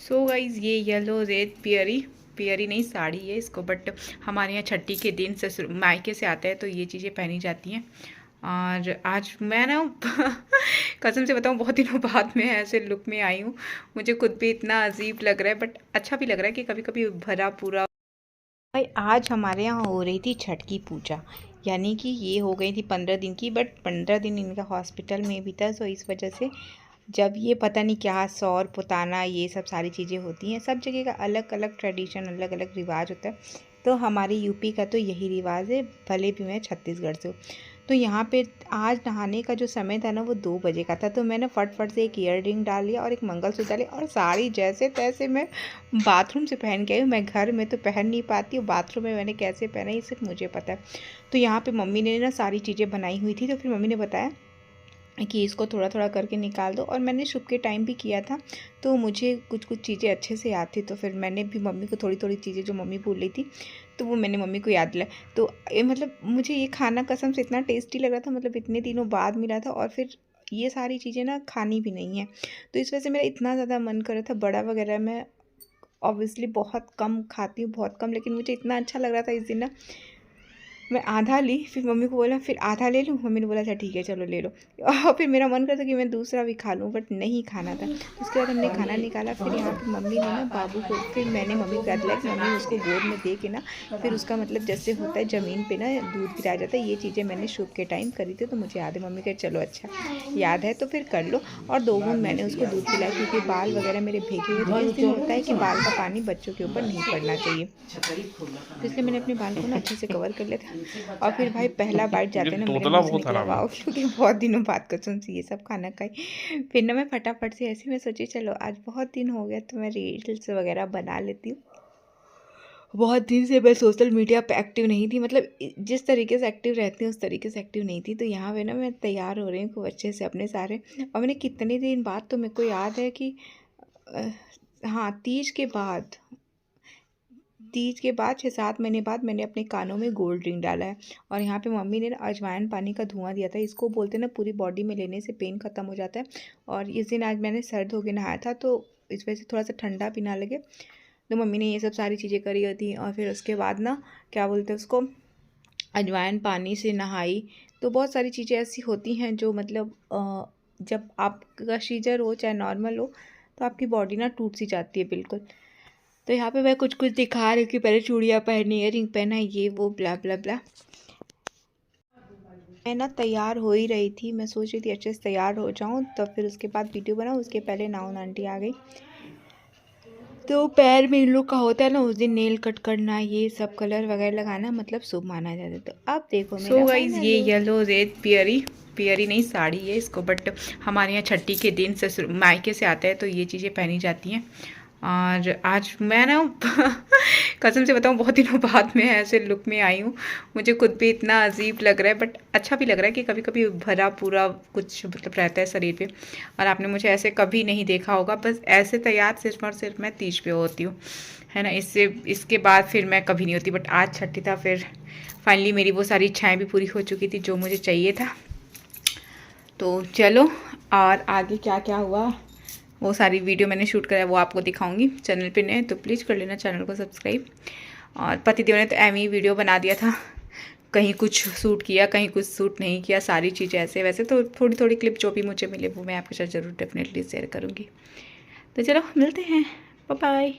So guys ये yellow red पियरी नहीं साड़ी है इसको, बट हमारे यहाँ छठी के दिन ससुर मायके से आता है तो ये चीज़ें पहनी जाती हैं। और आज मैं ना कसम से बताऊँ बहुत दिनों बाद मैं ऐसे लुक में आई हूँ। मुझे खुद भी इतना अजीब लग रहा है बट अच्छा भी लग रहा है कि कभी कभी भरा पूरा। भाई आज हमारे यहाँ हो रही थी छठ की पूजा, यानी कि ये हो गई थी 15 दिन की, बट 15 दिन इनका हॉस्पिटल में भी था। सो इस वजह से जब ये पता नहीं क्या सौर पुताना ये सब सारी चीज़ें होती हैं, सब जगह का अलग अलग ट्रेडिशन अलग अलग रिवाज होता है। तो हमारे यूपी का तो यही रिवाज है, भले भी मैं छत्तीसगढ़ से हूँ। तो यहाँ पे आज नहाने का जो समय था ना वो 2 बजे का था। तो मैंने फट से एक ईयर रिंग डाल लिया और एक मंगलसूत्र डाली और साड़ी जैसे तैसे मैं बाथरूम से पहन के आई हूँ। मैं घर में तो पहन नहीं पाती हूँ, बाथरूम में मैंने कैसे पहना ये सिर्फ मुझे पता है। तो यहाँ पे मम्मी ने ना सारी चीज़ें बनाई हुई थी, तो फिर मम्मी ने बताया कि इसको थोड़ा थोड़ा करके निकाल दो। और मैंने शुभ के टाइम भी किया था तो मुझे कुछ कुछ चीज़ें अच्छे से याद थी। तो फिर मैंने भी मम्मी को थोड़ी थोड़ी चीज़ें जो मम्मी बोल रही थी तो वो मैंने मम्मी को याद दिलाया। तो मतलब मुझे ये खाना कसम से इतना टेस्टी लग रहा था, मतलब इतने दिनों बाद मिला था और फिर ये सारी चीज़ें ना खानी भी नहीं है। तो इस वजह से मेरा इतना ज़्यादा मन कर रहा था। बड़ा वगैरह मैं ऑब्वियसली बहुत कम खाती हूँ, बहुत कम, लेकिन मुझे इतना अच्छा लग रहा था इस दिन ना मैं आधा ली। फिर मम्मी को बोला फिर आधा ले लूँ, मम्मी ने बोला अच्छा ठीक है चलो ले लो। और फिर मेरा मन करता कि मैं दूसरा भी खा लूँ बट नहीं खाना था। उसके बाद हमने खाना निकाला। फिर यहाँ पे मम्मी ने ना बाबू को, फिर मैंने मम्मी को याद दिलाया कि मम्मी उसको गोद में दे के ना फिर उसका मतलब जैसे होता है ज़मीन पे ना दूध गिराया जाता है, ये चीज़ें मैंने शुभ के टाइम करी थी तो मुझे याद है। मम्मी कहे चलो अच्छा याद है तो फिर कर लो। और 2 बूंद मैंने उसको दूध पिलाया क्योंकि बाल वगैरह मेरे भीगे हुए थे। इस दिन होता है कि बाल का पानी बच्चों के ऊपर नहीं पड़ना चाहिए, तो इसलिए मैंने अपने बाल को ना अच्छे से कवर कर लिया था। और फिर भाई पहला बाइट जाते ना मेरे मुंह से निकला वाओ, क्योंकि बहुत दिनों बाद कसम से ये सब खाना खाई। फिर ना मैं फटाफट से ऐसे मैं सोची चलो आज बहुत दिन हो गया तो मैं रील्स वगैरह बना लेती हूँ। बहुत दिन से मैं सोशल मीडिया पे एक्टिव नहीं थी, मतलब जिस तरीके से एक्टिव रहती हूँ उस तरीके से एक्टिव नहीं थी। तो यहाँ पे ना मैं तैयार हो रही हूँ खूब अच्छे से अपने सारे। और मैंने कितने दिन बाद, तो मेरे को याद है कि हाँ तीज के बाद 6-7 महीने बाद मैंने अपने कानों में गोल्ड रिंग डाला है। और यहाँ पे मम्मी ने ना अजवाइन पानी का धुआं दिया था, इसको बोलते हैं ना पूरी बॉडी में लेने से पेन ख़त्म हो जाता है। और इस दिन आज मैंने सर्द होकर नहाया था तो इस वजह से थोड़ा सा ठंडा भी ना लगे, तो मम्मी ने ये सब सारी चीज़ें करी होती। और फिर उसके बाद ना क्या बोलते हैं उसको, अजवाइन पानी से नहाई। तो बहुत सारी चीज़ें ऐसी होती हैं जो मतलब जब आपका सीजर हो चाहे नॉर्मल हो तो आपकी बॉडी ना टूट सी जाती है बिल्कुल। तो यहाँ पे मैं कुछ कुछ दिखा रही हूँ कि पहले चूड़ियाँ पहनी, इयररिंग पहना, ये वो ब्ला ब्ला ब्ला। मैं ना तैयार हो ही रही थी, मैं सोच रही थी अच्छे से तैयार हो जाऊँ तब फिर उसके बाद वीडियो बनाऊँ। उसके पहले नाउन आंटी आ गई। तो पैर में इन लोग का होता है ना उस दिन नेल कट करना, ये सब कलर वगैरह लगाना मतलब शुभ माना जाता है। तो अब देखो मेरा गाइस ये येलो रेड पियरी नहीं साड़ी है इसको, बट हमारे यहाँ छठी के दिन ससुर मायके से आता है तो ये चीज़ें पहनी जाती हैं। और आज मैं ना कसम से बताऊँ बहुत दिनों बाद मैं ऐसे लुक में आई हूँ। मुझे खुद भी इतना अजीब लग रहा है बट अच्छा भी लग रहा है कि कभी कभी भरा पूरा कुछ मतलब रहता है शरीर पे। और आपने मुझे ऐसे कभी नहीं देखा होगा, बस ऐसे तैयार सिर्फ और सिर्फ मैं तीज पे होती हूँ, है ना। इसके बाद फिर मैं कभी नहीं होती। बट आज छठी था, फिर फाइनली मेरी वो सारी इच्छाएँ भी पूरी हो चुकी थी जो मुझे चाहिए था। तो चलो और आगे क्या क्या हुआ वो सारी वीडियो मैंने शूट कराया वो आपको दिखाऊंगी। चैनल पे नए तो प्लीज़ कर लेना चैनल को सब्सक्राइब। और पतिदेव ने तो एम ही वीडियो बना दिया था, कहीं कुछ शूट किया कहीं कुछ शूट नहीं किया, सारी चीज़ें ऐसे वैसे। तो थोड़ी थोड़ी क्लिप जो भी मुझे मिले वो मैं आपके साथ ज़रूर डेफिनेटली शेयर करूँगी। तो चलो मिलते हैं, बाय बाय।